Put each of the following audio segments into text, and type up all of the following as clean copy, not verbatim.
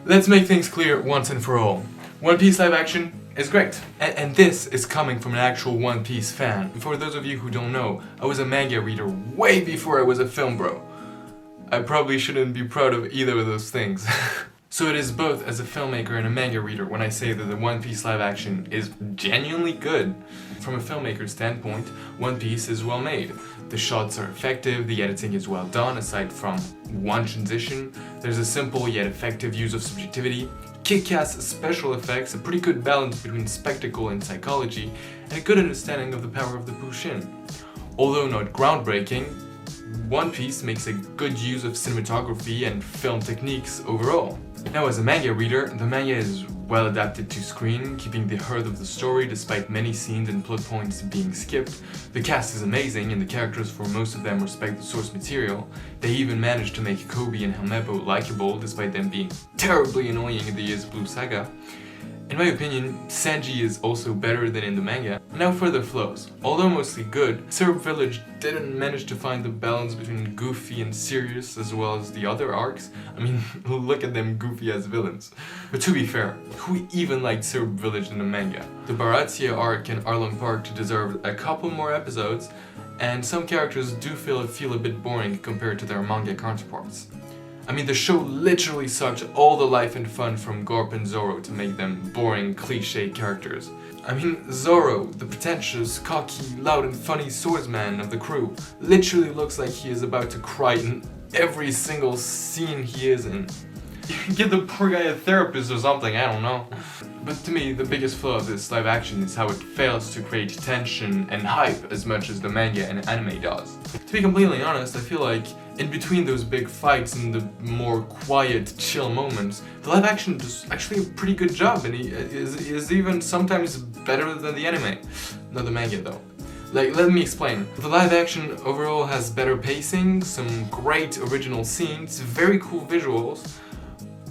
Let's make things clear once and for all. One Piece live action is great. And this is coming from an actual One Piece fan. For those of you who don't know, I was a manga reader way before I was a film bro. I probably shouldn't be proud of either of those things. So it is both as a filmmaker and a manga reader when I say that the One Piece live action is genuinely good. From a filmmaker's standpoint, One Piece is well made. The shots are effective, the editing is well done, aside from one transition. There's a simple yet effective use of subjectivity, kick-ass special effects, a pretty good balance between spectacle and psychology, and a good understanding of the power of the Pushin. Although not groundbreaking, One Piece makes a good use of cinematography and film techniques overall. Now as a manga reader, the manga is well adapted to screen, keeping the heart of the story despite many scenes and plot points being skipped. The cast is amazing and the characters for most of them respect the source material. They even managed to make Kobe and Helmeppo likable despite them being terribly annoying in the Years Blue saga. In my opinion, Sanji is also better than in the manga. Now for the flaws. Although mostly good, Syrup Village didn't manage to find the balance between goofy and serious as well as the other arcs. I mean, look at them goofy as villains. But to be fair, who even liked Syrup Village in the manga? The Baratia arc and Arlong Park deserved a couple more episodes, and some characters do feel a bit boring compared to their manga counterparts. I mean, the show literally sucked all the life and fun from Garp and Zoro to make them boring, cliché characters. I mean, Zoro, the pretentious, cocky, loud and funny swordsman of the crew, literally looks like he is about to cry in every single scene he is in. Give the poor guy a therapist or something, I don't know. But to me, the biggest flaw of this live action is how it fails to create tension and hype as much as the manga and anime does. To be completely honest, I feel like in between those big fights and the more quiet, chill moments, the live action does actually a pretty good job and is even sometimes better than the anime. Not the manga though. Like, let me explain. The live action overall has better pacing, some great original scenes, very cool visuals,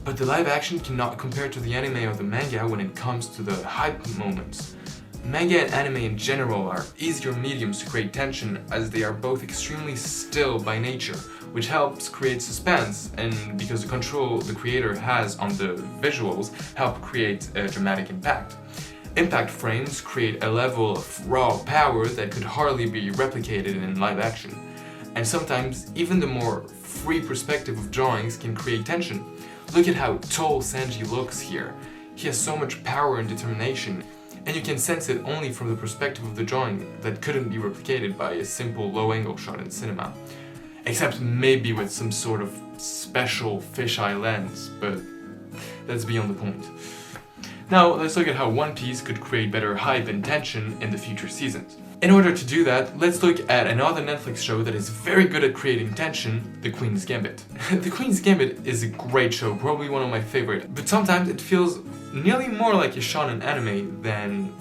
but the live action cannot compare to the anime or the manga when it comes to the hype moments. Manga and anime in general are easier mediums to create tension as they are both extremely still by nature, which helps create suspense, and because the control the creator has on the visuals help create a dramatic impact. Impact frames create a level of raw power that could hardly be replicated in live action. And sometimes even the more free perspective of drawings can create tension. Look at how tall Sanji looks here. He has so much power and determination, and you can sense it only from the perspective of the drawing that couldn't be replicated by a simple low-angle shot in cinema. Except maybe with some sort of special fisheye lens, but that's beyond the point. Now let's look at how One Piece could create better hype and tension in the future seasons. In order to do that, let's look at another Netflix show that is very good at creating tension, The Queen's Gambit. The Queen's Gambit is a great show, probably one of my favorite, but sometimes it feels nearly more like a shonen anime than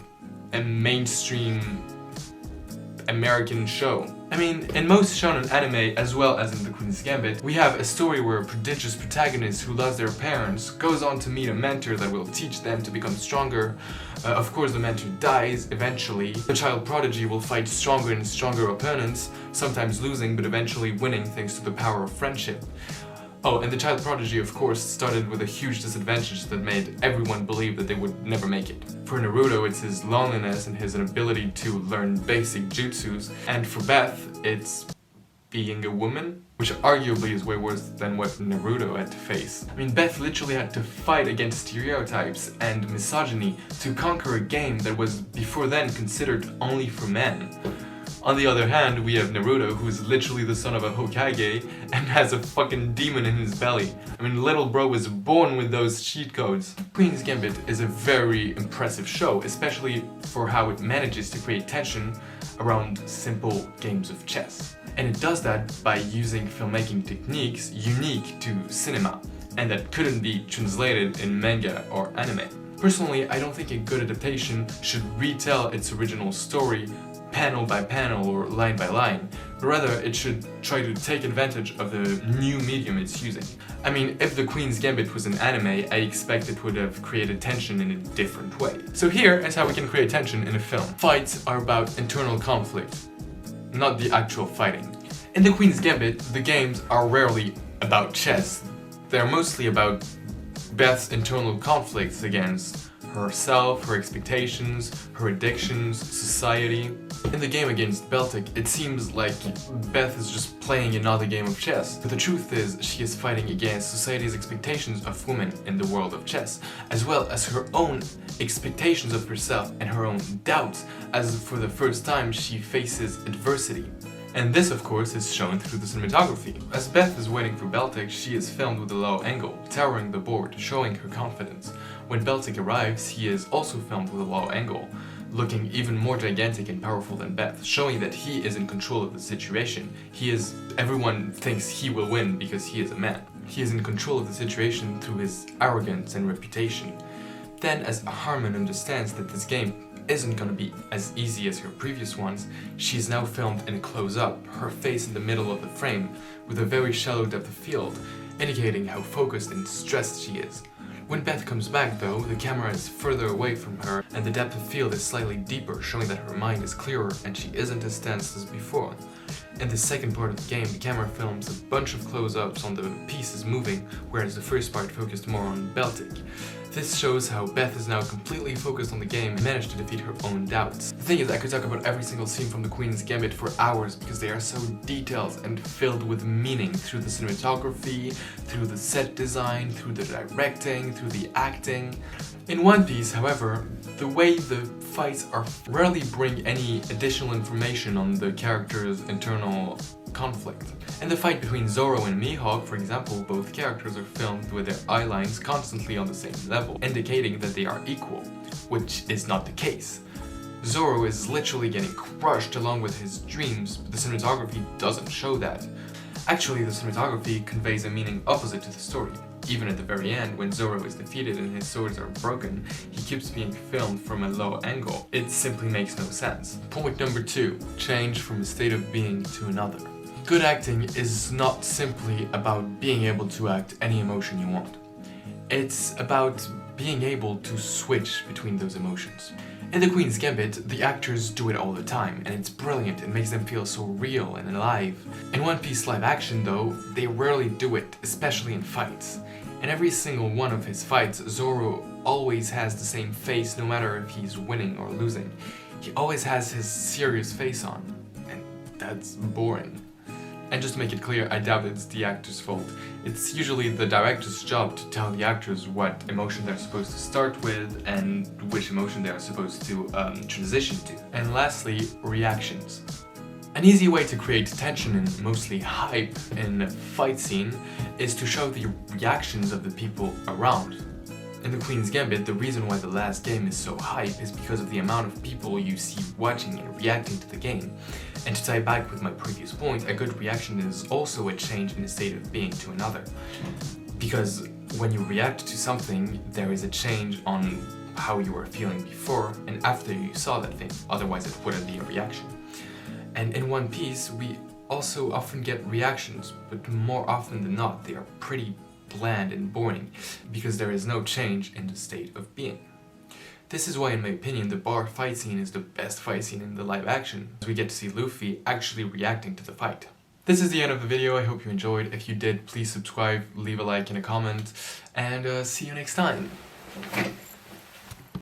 a mainstream American show. I mean, in most shonen anime, as well as in The Queen's Gambit, we have a story where a prodigious protagonist who loves their parents goes on to meet a mentor that will teach them to become stronger. Of course, the mentor dies eventually. The child prodigy will fight stronger and stronger opponents, sometimes losing but eventually winning thanks to the power of friendship. Oh, and the child prodigy, of course, started with a huge disadvantage that made everyone believe that they would never make it. For Naruto, it's his loneliness and his inability to learn basic jutsus, and for Beth, it's being a woman, which arguably is way worse than what Naruto had to face. I mean, Beth literally had to fight against stereotypes and misogyny to conquer a game that was before then considered only for men. On the other hand, we have Naruto, who's literally the son of a Hokage and has a fucking demon in his belly. I mean, little bro was born with those cheat codes. Queen's Gambit is a very impressive show, especially for how it manages to create tension around simple games of chess. And it does that by using filmmaking techniques unique to cinema, and that couldn't be translated in manga or anime. Personally, I don't think a good adaptation should retell its original story panel by panel or line by line, but rather it should try to take advantage of the new medium it's using. I mean, if The Queen's Gambit was an anime, I expect it would have created tension in a different way. So here is how we can create tension in a film. Fights are about internal conflict, not the actual fighting. In The Queen's Gambit, the games are rarely about chess. They're mostly about Beth's internal conflicts against herself, her expectations, her addictions, society. In the game against Beltic, it seems like Beth is just playing another game of chess, but the truth is she is fighting against society's expectations of women in the world of chess, as well as her own expectations of herself and her own doubts, as for the first time she faces adversity. And this, of course, is shown through the cinematography. As Beth is waiting for Beltic, she is filmed with a low angle, towering the board, showing her confidence. When Beltic arrives, he is also filmed with a low angle, looking even more gigantic and powerful than Beth, showing that he is in control of the situation. Everyone thinks he will win because he is a man. He is in control of the situation through his arrogance and reputation. Then, as Harmon understands that this game isn't gonna be as easy as her previous ones, she's now filmed in a close-up, her face in the middle of the frame, with a very shallow depth of field, indicating how focused and stressed she is. When Beth comes back though, the camera is further away from her, and the depth of field is slightly deeper, showing that her mind is clearer and she isn't as tense as before. In the second part of the game, the camera films a bunch of close-ups on the pieces moving, whereas the first part focused more on Beltic. This shows how Beth is now completely focused on the game and managed to defeat her own doubts. The thing is, I could talk about every single scene from the Queen's Gambit for hours because they are so detailed and filled with meaning through the cinematography, through the set design, through the directing, through the acting. In One Piece, however, the way the fights rarely bring any additional information on the character's internal conflict. In the fight between Zoro and Mihawk, for example, both characters are filmed with their eye lines constantly on the same level, indicating that they are equal, which is not the case. Zoro is literally getting crushed along with his dreams, but the cinematography doesn't show that. Actually, the cinematography conveys a meaning opposite to the story. Even at the very end, when Zoro is defeated and his swords are broken, he keeps being filmed from a low angle. It simply makes no sense. Point number 2. Change from a state of being to another. Good acting is not simply about being able to act any emotion you want. It's about being able to switch between those emotions. In the Queen's Gambit, the actors do it all the time, and it's brilliant. It makes them feel so real and alive. In One Piece live action, though, they rarely do it, especially in fights. In every single one of his fights, Zoro always has the same face, no matter if he's winning or losing. He always has his serious face on, and that's boring. And just to make it clear, I doubt it's the actor's fault. It's usually the director's job to tell the actors what emotion they're supposed to start with and which emotion they are supposed to transition to. And lastly, reactions. An easy way to create tension and mostly hype in a fight scene is to show the reactions of the people around. In the Queen's Gambit, the reason why the last game is so hype is because of the amount of people you see watching and reacting to the game. And to tie back with my previous point, a good reaction is also a change in a state of being to another. Because when you react to something, there is a change on how you were feeling before and after you saw that thing, otherwise it wouldn't be a reaction. And in One Piece, we also often get reactions, but more often than not, they are pretty bland and boring, because there is no change in the state of being. This is why, in my opinion, the bar fight scene is the best fight scene in the live action, as we get to see Luffy actually reacting to the fight. This is the end of the video. I hope you enjoyed. If you did, please subscribe, leave a like and a comment, and see you next time.